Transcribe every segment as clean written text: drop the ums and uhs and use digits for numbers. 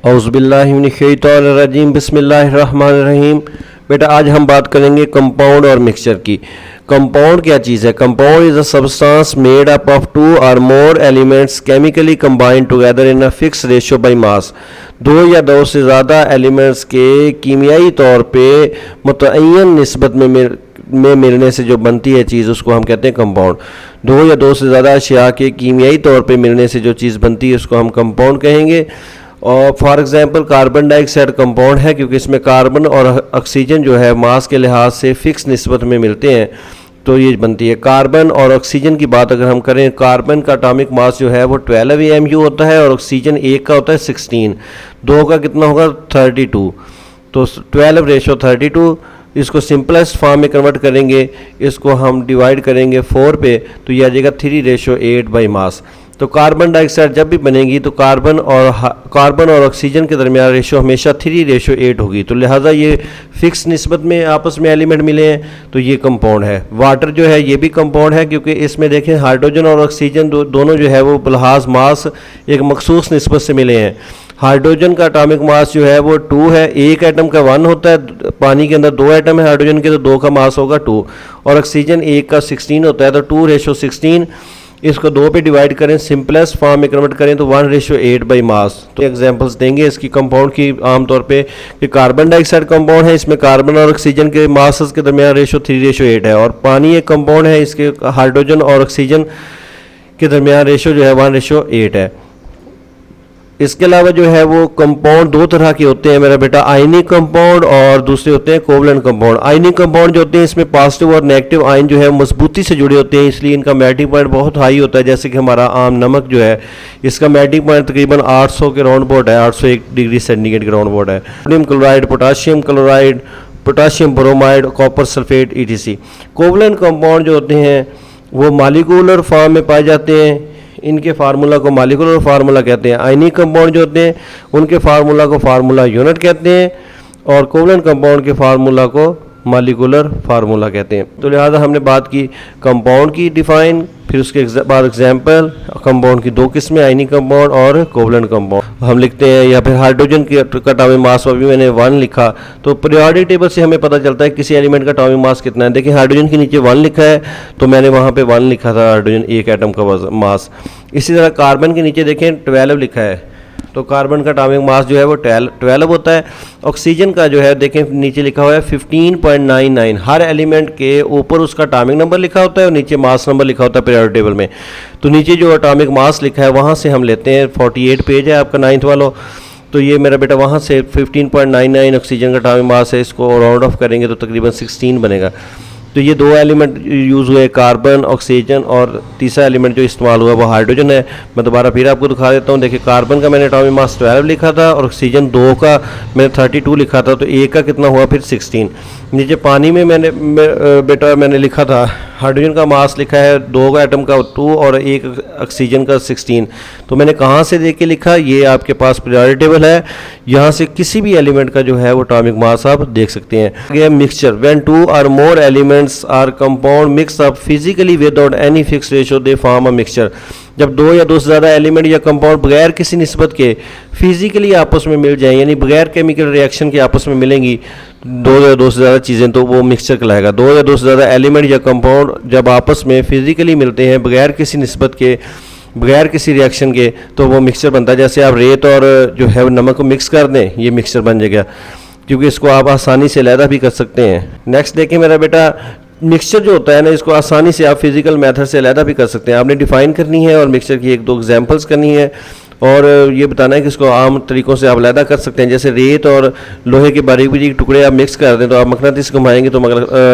औज़ुबिल्लाहिमिनश्शैतानिर्रजीम बिस्मिल्लाहिर्रहमानिर्रहीम। बेटा आज हम बात करेंगे कंपाउंड और मिक्सचर की। कंपाउंड क्या चीज़ है? Compound is a substance made up of two or more elements chemically combined together in a fix ratio by mass. दो या दो से ज़्यादा एलिमेंट्स के कीमियाई तौर पे मुतअय्यन निस्बत में मिलने से जो बनती है चीज़ उसको हम कहते हैं कंपाउंड। दो या दो से ज़्यादा अशिया के कीमियाई तौर पे मिलने से जो चीज़ बनती है उसको हम कंपाउंड कहेंगे। और for example carbon dioxide compound है क्योंकि इसमें कार्बन और ऑक्सीजन जो है मास के लिहाज से फिक्स निस्बत में मिलते हैं, तो ये बनती है। कार्बन और ऑक्सीजन की बात अगर हम करें, कार्बन का एटॉमिक मास जो है वो 12 AMU होता है और ऑक्सीजन एक का होता है 16। दो का कितना होगा? 32। तो 12:32। इसको सिंपलेस्ट फॉर्म में कन्वर्ट करेंगे, इसको हम डिवाइड करेंगे 4 पे, तो ये आ जाएगा 3:8 बाई मास। तो कार्बन डाइऑक्साइड जब भी बनेगी तो कार्बन और ऑक्सीजन के दरमियान रेशो हमेशा 3:8 होगी। तो लिहाजा ये फिक्स निस्बत में आपस में एलिमेंट मिले हैं, तो ये कंपाउंड है। वाटर जो है ये भी कंपाउंड है क्योंकि इसमें देखें हाइड्रोजन और ऑक्सीजन दोनों जो है वो बलहाज मास एक मखसूस निस्बत से मिले हैं। हाइड्रोजन का एटॉमिक मास जो है वो 2 है, एक एटम का 1 होता है, पानी के अंदर 2 एटम है हाइड्रोजन के, तो 2 का मास होगा 2, और ऑक्सीजन एक का 16 होता है, तो 2:16। इसको 2 पे डिवाइड करें, सिंपलेस्ट फॉर्म में कन्वर्ट करें तो 1:8 बाई मास। तो एग्जांपल्स देंगे इसकी कंपाउंड की आमतौर पे कि कार्बन डाइऑक्साइड कंपाउंड है, इसमें कार्बन और ऑक्सीजन के मासेस के दरमियान रेशो 3:8 है, और पानी एक कंपाउंड है, इसके हाइड्रोजन और ऑक्सीजन के दरमियान रेशो जो है 1:8 है। इसके अलावा जो है वो कंपाउंड दो तरह के होते हैं मेरा बेटा, आयनिक कंपाउंड और दूसरे होते हैं कोवलेंट कंपाउंड। आयनिक कंपाउंड जो होते हैं इसमें पॉजिटिव और नेगेटिव आयन जो है मजबूती से जुड़े होते हैं, इसलिए इनका मेल्टिंग पॉइंट बहुत हाई होता है। जैसे कि हमारा आम नमक जो है इसका मेल्टिंग पॉइंट तकरीबन 800 के राउंड अबाउट है, 801 डिग्री सेंटीग्रेड के राउंड अबाउट है। Sodium chloride, potassium chloride, potassium bromide, copper sulphate ETC। Covalent compound जो होते हैं वो मॉलिक्यूलर फॉर्म में पाए जाते हैं, इनके फार्मूला को मॉलिक्यूलर फार्मूला कहते हैं। आयनिक कंपाउंड जो होते हैं उनके फार्मूला को फार्मूला यूनिट कहते हैं, और कोवलेंट कंपाउंड के फार्मूला को मॉलिक्यूलर फार्मूला कहते हैं। तो लिहाजा हमने बात की कंपाउंड की डिफाइन, फिर उसके बाद एग्जाम्पल। कंपाउंड की दो किस्में, आयनिक कंपाउंड और कोवलेंट कंपाउंड हम लिखते हैं, या फिर हाइड्रोजन की एटॉमिक मास अभी मैंने 1 लिखा, तो पीरियोडिक टेबल से हमें पता चलता है किसी एलिमेंट का एटॉमिक मास कितना है। देखिए हाइड्रोजन के नीचे 1 लिखा है, तो मैंने वहाँ पे 1 लिखा था, हाइड्रोजन एक एटम का मास। इसी तरह कार्बन के नीचे देखें 12 लिखा है, तो कार्बन का एटॉमिक मास जो है वो 12 होता है। ऑक्सीजन का जो है देखें नीचे लिखा हुआ है 15.99। हर एलिमेंट के ऊपर उसका एटॉमिक नंबर लिखा होता है और नीचे मास नंबर लिखा होता है पीरियोडिक टेबल में। तो नीचे जो एटॉमिक मास लिखा है वहाँ से हम लेते हैं, 48 पेज है आपका 9th वाला, तो ये मेरा बेटा वहाँ से 15.99 ऑक्सीजन का एटॉमिक मास है, इसको राउंड ऑफ करेंगे तो तकरीबन 16 बनेगा। तो ये दो एलिमेंट यूज़ हुए, कार्बन, ऑक्सीजन, और तीसरा एलिमेंट जो इस्तेमाल हुआ वो हाइड्रोजन है। मैं दोबारा फिर आपको दिखा देता हूँ। देखिए कार्बन का मैंने एटॉमिक मास 12 लिखा था और ऑक्सीजन 2 का मैंने 32 लिखा था, तो एक का कितना हुआ फिर 16। नीचे पानी में मैंने लिखा था हाइड्रोजन का मास लिखा है 2 का एटम का 2 और एक ऑक्सीजन का 16। तो मैंने कहाँ से देख के लिखा, ये आपके पास पीरियोडिक टेबल है, यहाँ से किसी भी एलिमेंट का जो है वो एटॉमिक मास आप देख सकते हैं। आगे mixture, when 2 or more elements are compound mix up physically without any fix ratio they form a mixture. जब 2 या 2 से ज़्यादा एलिमेंट या कंपाउंड बगैर किसी निस्बत के फिजिकली आपस में मिल जाएं, यानी बगैर केमिकल रिएक्शन के आपस में मिलेंगी 2 या 2 से ज़्यादा चीज़ें, तो वो मिक्सचर कहलाएगा। 2 या 2 से ज़्यादा एलिमेंट या कंपाउंड जब आपस में फिजिकली मिलते हैं बगैर किसी निस्बत के, बगैर किसी रिएक्शन के, तो वो मिक्सचर बनता है। जैसे आप रेत और जो है नमक को मिक्स कर दें, ये मिक्सचर बन जाएगा, क्योंकि इसको आप आसानी से अलहदा भी कर सकते हैं। नेक्स्ट देखिए मेरा बेटा, मिक्सचर जो होता है ना, इसको आसानी से आप फिजिकल मेथड से अलहदा भी कर सकते हैं। आपने डिफाइन करनी है और मिक्सचर की 1-2 एग्जांपल्स करनी है, और ये बताना है कि इसको आम तरीक़ों से आप अलहदा कर सकते हैं। जैसे रेत और लोहे के बारीक बारीक टुकड़े आप मिक्स कर दें, तो आप मकनातीस घुमाएंगे तो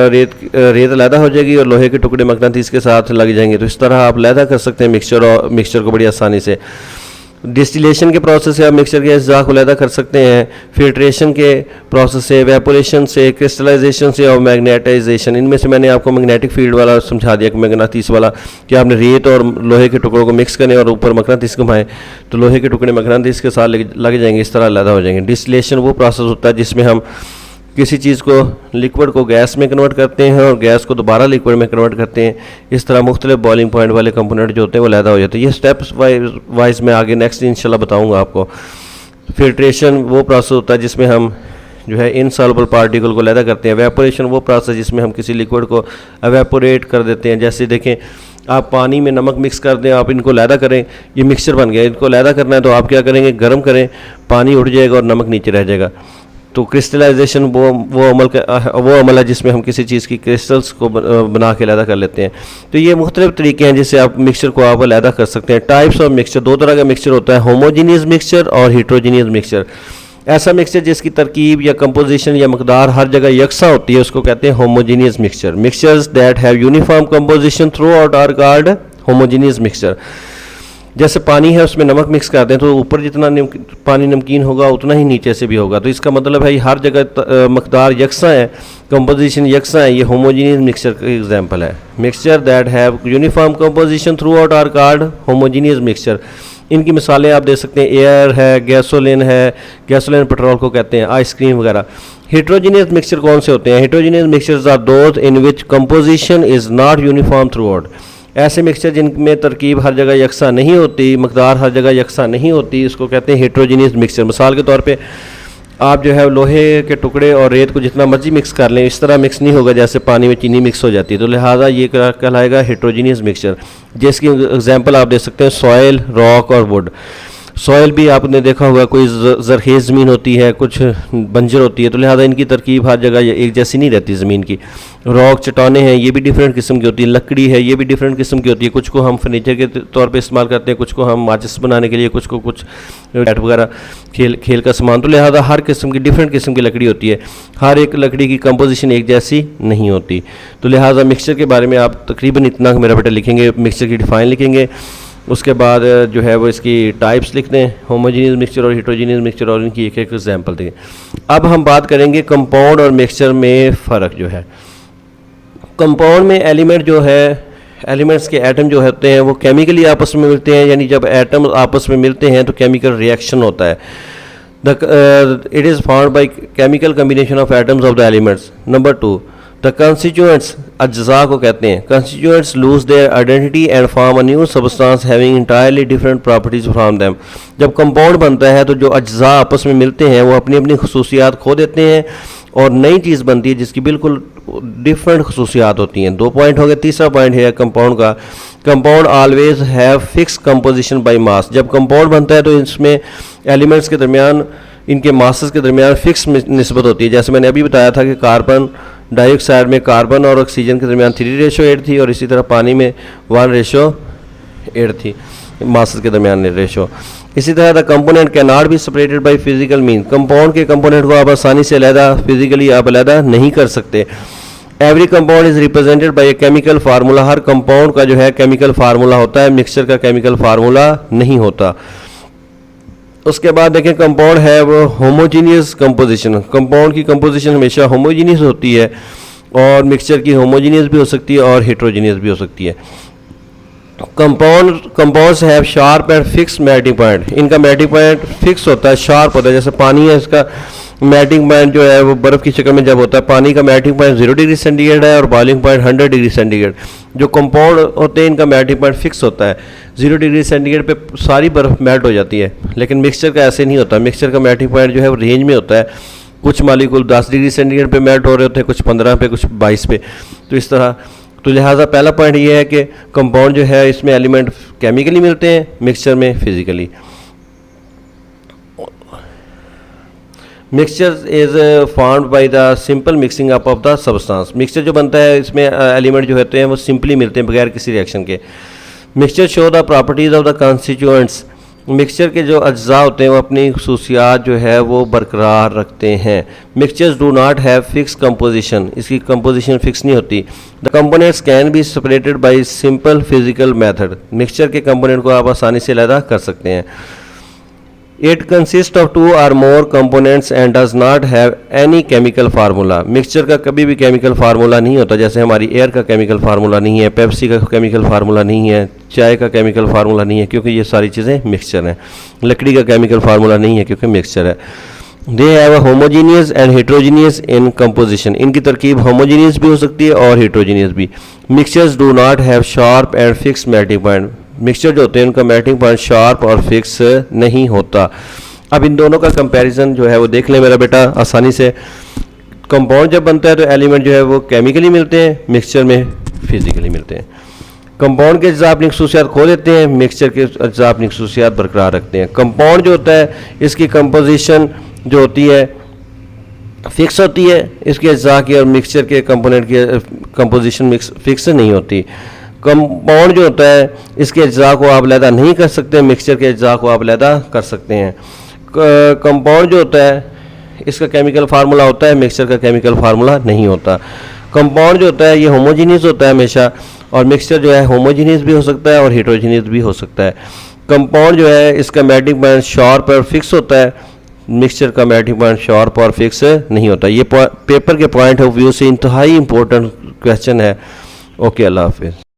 रेत अलहदा हो जाएगी और लोहे के टुकड़े मकनातीस के साथ लग जाएंगे। तो इस तरह आप अलहदा कर सकते हैं मिक्सचर को बड़ी आसानी से। डिस्टिलेशन के प्रोसेस से आप मिक्सचर के अज्जा को अलहदा कर सकते हैं, फिल्ट्रेशन के प्रोसेस से, वेपोरेशन से, क्रिस्टलाइजेशन से और मैग्नेटाइजेशन। इनमें से मैंने आपको मैग्नेटिक फील्ड वाला समझा दिया, मकनातीस वाला, कि आपने रेत और लोहे के टुकड़ों को मिक्स करें और ऊपर मकनातीस घुमाएं तो लोहे के टुकड़े मकनातीस के साथ लग जाएंगे, इस तरह अलहदा हो जाएंगे। डिस्टिलेशन वो प्रोसेस होता है जिसमें हम किसी चीज़ को, लिक्विड को गैस में कन्वर्ट करते हैं और गैस को दोबारा लिक्विड में कन्वर्ट करते हैं। इस तरह मुख्तलिफ बॉइलिंग पॉइंट वाले कंपोनेंट जो होते हैं वो अलहदा हो जाते हैं। ये स्टेप्स वाइज मैं आगे नेक्स्ट इंशाल्लाह बताऊंगा आपको। फिल्ट्रेशन वो प्रोसेस होता है जिसमें हम जो है इनसॉल्युबल पार्टिकल को लैदा करते हैं। एवेपोरेशन वो प्रोसेस जिसमें हम किसी लिक्विड को एवेपोरेट कर देते हैं। जैसे देखें, आप पानी में नमक मिक्स कर दें, आप इनको लैदा करें, ये मिक्सचर बन गया, इनको लैदा करना है तो आप क्या करेंगे, गर्म करें, पानी उठ जाएगा और नमक नीचे रह जाएगा। तो क्रिस्टलाइजेशन वो अमल है जिसमें हम किसी चीज़ की क्रिस्टल्स को बना के लैदा कर लेते हैं। तो ये मुख्तलिफ तरीके हैं जिससे आप मिक्सचर को आप लैदा कर सकते हैं। टाइप्स ऑफ मिक्सचर, दो तरह का मिक्सचर होता है, होमोजीनियस मिक्सचर और हिट्रोजीनियस मिक्सचर। ऐसा मिक्सचर जिसकी तरकीब या कंपोजिशन या मकदार हर जगह यकसा होती है उसको कहते हैं homogeneous mixture. Mixtures that have uniform composition throughout are called homogeneous mixture. जैसे पानी है उसमें नमक मिक्स करते हैं तो ऊपर जितना पानी नमकीन होगा उतना ही नीचे से भी होगा। तो इसका मतलब है हर जगह मकदार यकसा है, कंपोजिशन यकसा है। ये होमोजीनियस मिक्सचर का एग्जांपल है। Mixture that have uniform composition throughout are called homogeneous mixture. इनकी मिसालें आप दे सकते हैं, एयर है, गैसोलिन है, गैसोलिन पेट्रोल को कहते हैं, आइसक्रीम वगैरह। हेट्रोजीनियस मिक्सचर कौन से होते हैं? Heterogeneous mixtures are those in which composition is not uniform throughout. ऐसे मिक्सचर जिनमें तरकीब हर जगह यकसा नहीं होती, मकदार हर जगह यकसा नहीं होती, इसको कहते हैं हेट्रोजीनियस मिक्सचर। मिसाल के तौर पे आप जो है लोहे के टुकड़े और रेत को जितना मर्जी मिक्स कर लें, इस तरह मिक्स नहीं होगा जैसे पानी में चीनी मिक्स हो जाती है। तो लिहाजा ये कहलाएगा हेट्रोजीनियस मिक्सचर। जिसकी एग्जांपल आप दे सकते हैं सॉयल, रॉक और वुड। सॉयल भी आपने देखा होगा, कोई ज़रखेज़ ज़मीन होती है, कुछ बंजर होती है, तो लिहाजा इनकी तरकीब हर जगह एक जैसी नहीं रहती ज़मीन की। रॉक, चट्टाने हैं, ये भी डिफरेंट किस्म की होती है। लकड़ी है, ये भी डिफरेंट किस्म की होती है। कुछ को हम फर्नीचर के तौर पे इस्तेमाल करते हैं, कुछ को हम माचिस बनाने के लिए, कुछ को कुछ बैट वगैरह खेल का सामान। तो लिहाजा हर किस्म की डिफरेंट किस्म की लकड़ी होती है। हर एक लकड़ी की कंपोजिशन एक जैसी नहीं होती। तो लिहाजा मिक्सचर के बारे में आप तकरीबन इतना मेरा बेटा लिखेंगे, मिक्सचर की डिफ़ाइन लिखेंगे, उसके बाद जो है वो इसकी टाइप्स लिख दें, होमोजीनियस मिक्सचर और हेट्रोजीनियस मिक्सचर, और इनकी एक एक एग्जांपल दें। अब हम बात करेंगे कंपाउंड और मिक्सचर में फ़र्क जो है। कंपाउंड में एलिमेंट जो है, एलिमेंट्स के एटम जो होते हैं वो केमिकली आपस में मिलते हैं, यानी जब एटम आपस में मिलते हैं तो केमिकल रिएक्शन होता है। It is found by chemical combination of atoms of the elements. Number 2, the constituents, अज्जा को कहते हैं। Constituents lose their identity and form a new substance having entirely different properties from them. जब compound बनता है तो जो अज्जा आपस में मिलते हैं वो अपनी अपनी खसूसियात खो देते हैं और नई चीज़ बनती है जिसकी बिल्कुल डिफरेंट खसूसियात होती हैं। 2 पॉइंट हो गए। तीसरा पॉइंट है कंपाउंड का, compound always have fix composition by mass. जब कंपाउंड बनता है तो इसमें एलिमेंट्स के दरमियान, इनके मासेस के दरमियान फिक्स निस्बत होती है। जैसे मैंने अभी बताया था कि कार्बन डाइऑक्साइड में कार्बन और ऑक्सीजन के दरमियान 3:8 थी, और इसी तरह पानी में 1:8 थी मासेस के दरमियान रेशो। इसी तरह the component can not be separated by physical mean. Compound के कंपोनेंट को आप आसानी से अलहदा, फिजिकली आप अलहदा नहीं कर सकते। Every compound is represented by a chemical formula. Her compound का जो है केमिकल फार्मूला होता है, मिक्सचर का केमिकल फार्मूला नहीं होता। उसके बाद देखें, कंपाउंड है वो होमोजीनियस कंपोजिशन। कंपाउंड की कंपोजिशन हमेशा होमोजीनियस होती है, और मिक्सचर की होमोजीनियस भी हो सकती है और हेट्रोजीनियस भी हो सकती है। Compounds have sharp and fix melting point. इनका मेल्टिंग पॉइंट फिक्स होता है, शार्प होता है। जैसे पानी है, इसका मेल्टिंग पॉइंट जो है वो बर्फ़ की शक्ल में जब होता है, पानी का मेल्टिंग पॉइंट 0 डिग्री सेंटीग्रेड है और बॉइलिंग पॉइंट 100 डिग्री सेंटीग्रेड। जो कंपाउंड होते हैं इनका मेल्टिंग पॉइंट फिक्स होता है, 0 डिग्री सेंटीग्रेड पे सारी बर्फ़ मेल्ट हो जाती है। लेकिन मिक्सचर का ऐसे नहीं होता। मिक्सचर का मेल्टिंग पॉइंट जो है वो रेंज में होता है। कुछ मालिक्यूल 10 डिग्री सेंटीग्रेड पे मेल्ट हो रहे होते हैं, कुछ 15 पे, कुछ 22 पे। तो इस तरह, तो लिहाजा पहला पॉइंट ये है कि कंपाउंड जो है इसमें एलिमेंट केमिकली मिलते हैं, मिक्सचर में physically. Mixture is formed by the simple mixing up of the substance. Mixture जो बनता है इसमें एलिमेंट जो होते हैं वो सिंपली मिलते हैं बगैर किसी रिएक्शन के। Mixture show the properties of the constituents. Mixture के जो अज्जा होते हैं वो अपनी खसूसियात जो है वो बरकरार रखते हैं। Mixtures do not have fix composition. इसकी कंपोजिशन फिक्स नहीं होती। The components can be separated by simple physical method. Mixture के कंपोनेंट को आप आसानी से अलग कर सकते हैं। It consist of 2 or more components and does not have any chemical formula। Mixture का कभी भी केमिकल फार्मूला नहीं होता। जैसे हमारी एयर का केमिकल फार्मूला नहीं है, पेप्सी का केमिकल फार्मूला नहीं है, चाय का केमिकल फार्मूला नहीं है, क्योंकि ये सारी चीज़ें मिक्सचर हैं। लकड़ी का केमिकल फार्मूला नहीं है क्योंकि मिक्सचर है। They have a homogeneous and heterogeneous in composition. इनकी तरकीब होमोजीनियस भी हो सकती है और हेट्रोजीनियस भी। Mixtures do not have sharp and fix melting point. Mixture जो होते हैं उनका मेल्टिंग पॉइंट शार्प और फिक्स नहीं होता। अब इन दोनों का कंपैरिजन जो है वो देख लें मेरा बेटा आसानी से। कंपाउंड जब बनता है तो एलिमेंट जो है वो केमिकली मिलते हैं, मिक्सचर में फिजिकली मिलते हैं। कंपाउंड के अज्जा अपनी खसूसियात खो देते हैं, मिक्सचर के अज्जा अपनी खसूसियात बरकरार रखते हैं। कंपाउंड जो होता है इसकी कंपोजिशन जो होती है फिक्स होती है, इसके अज्जा की और मिक्सचर के कंपोनेंट की कंपोजिशन फिक्स नहीं होती। कंपाउंड जो होता है इसके अज्जा को आप अलहदा नहीं कर सकते, मिक्सचर के अज्जा को आप अलहदा कर सकते हैं। कंपाउंड जो होता है इसका केमिकल फार्मूला होता है, मिक्सचर का केमिकल फार्मूला नहीं होता। कंपाउंड जो होता है ये होमोजीनियस होता है हमेशा, और मिक्सचर जो है होमोजीनियस भी हो सकता है और हेटेरोजीनियस भी हो सकता है। कंपाउंड जो है इसका मेल्टिंग पॉइंट शार्प और फिक्स होता है, मिक्सचर का मेल्टिंग पॉइंट शार्प और फिक्स नहीं होता। ये पेपर के पॉइंट ऑफ व्यू से इंतहाई इंपॉर्टेंट क्वेश्चन है। ओके, अल्लाह हाफिज़।